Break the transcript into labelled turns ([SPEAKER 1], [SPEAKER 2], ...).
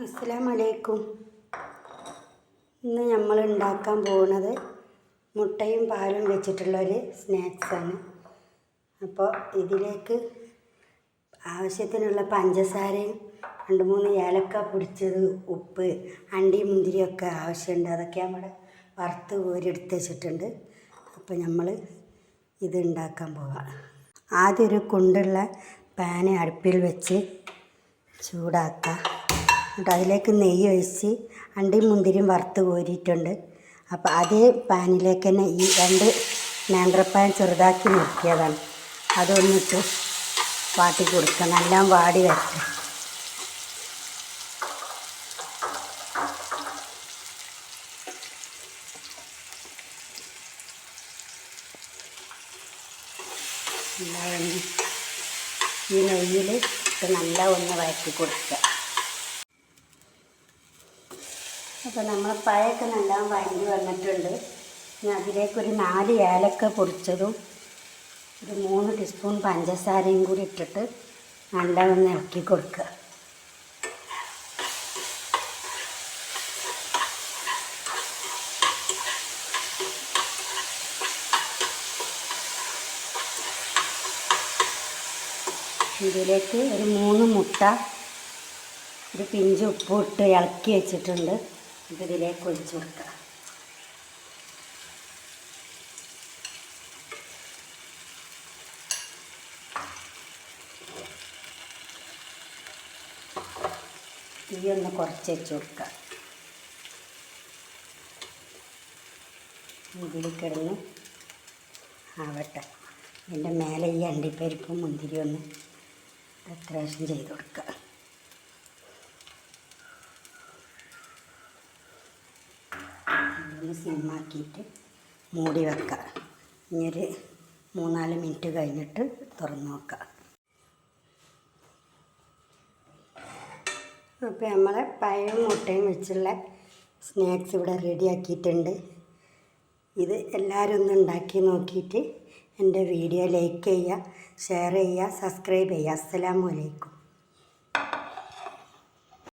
[SPEAKER 1] അസ്സലാമലൈക്കും. ഇന്ന് നമ്മൾ ഉണ്ടാക്കാൻ പോകുന്നത് മുട്ടയും പാലും വെച്ചിട്ടുള്ളൊരു സ്നാക്സാണ്. അപ്പോൾ ഇതിലേക്ക് ആവശ്യത്തിനുള്ള പഞ്ചസാരയും 2-3 ഏലക്ക പൊടിച്ചത്, ഉപ്പ്, അണ്ടി മുന്തിരിയൊക്കെ ആവശ്യമുണ്ട്. അതൊക്കെ നമ്മുടെ വറുത്ത് കോരിയെടുത്ത് വെച്ചിട്ടുണ്ട്. അപ്പോൾ നമ്മൾ ഇത് ഉണ്ടാക്കാൻ പോകാം. ആദ്യം ഒരു കുണ്ടുള്ള പാന് അടുപ്പിൽ വെച്ച് ചൂടാക്കുക. എന്നിട്ട് അതിലേക്ക് നെയ്യ് ഒഴിച്ച് അണ്ടിയും മുന്തിരിയും വറുത്ത് കോരിയിട്ടുണ്ട്. അപ്പോൾ അതേ പാനിലേക്ക് തന്നെ ഈ 2 നേന്ത്രപ്പഴം ചെറുതാക്കി നുറുക്കിയതാണ് അതൊന്നിട്ട് വാട്ടി കൊടുക്കുക. എല്ലാം വാടി വരട്ടെ. ഈ നെയ്യിൽ നല്ല ഒന്ന് വഴറ്റി കൊടുക്കുക. അപ്പോൾ നമ്മൾ പഴമൊക്കെ നല്ല വഴറ്റി വന്നിട്ടുണ്ട്. ഇനി അതിലേക്കൊരു 4 ഏലക്ക പൊടിച്ചതും ഒരു 3 ടീസ്പൂൺ പഞ്ചസാരയും കൂടി ഇട്ടിട്ട് നല്ല ഒന്ന് ഇളക്കി കൊടുക്കുക. ഇതിലേക്ക് ഒരു 3 മുട്ട, ഒരു പിഞ്ച് ഉപ്പ് ഇട്ട് ഇളക്കി വെച്ചിട്ടുണ്ട്. ഇതിലേക്ക് ഒഴിച്ചു കൊടുക്കുക. തീ ഒന്ന് കുറച്ച് വെച്ച് കൊടുക്കുക. ഇതിൽ കിടന്ന് ആവട്ടെ. ഇതിൻ്റെ മേലെ ഈ അണ്ടിപ്പരിപ്പും മുന്തിരി ഒന്ന് ഡെക്കറേഷൻ ചെയ്ത് കൊടുക്കുക. ഇതൊന്ന് സിമ്മാക്കിയിട്ട് മൂടി വെക്കുക. ഇനിയൊരു 3-4 മിനിറ്റ് കഴിഞ്ഞിട്ട് തുറന്ന് നോക്കുക. അപ്പോൾ നമ്മളെ പഴവും മുട്ടയും വെച്ചുള്ള സ്നാക്സ് ഇവിടെ റെഡിയാക്കിയിട്ടുണ്ട്. ഇത് എല്ലാവരും ഒന്ന് ഉണ്ടാക്കി നോക്കിയിട്ട് എൻ്റെ വീഡിയോ ലൈക്ക് ചെയ്യുക, ഷെയർ ചെയ്യുക, സബ്സ്ക്രൈബ് ചെയ്യുക. അസ്സലാമു അലൈക്കും.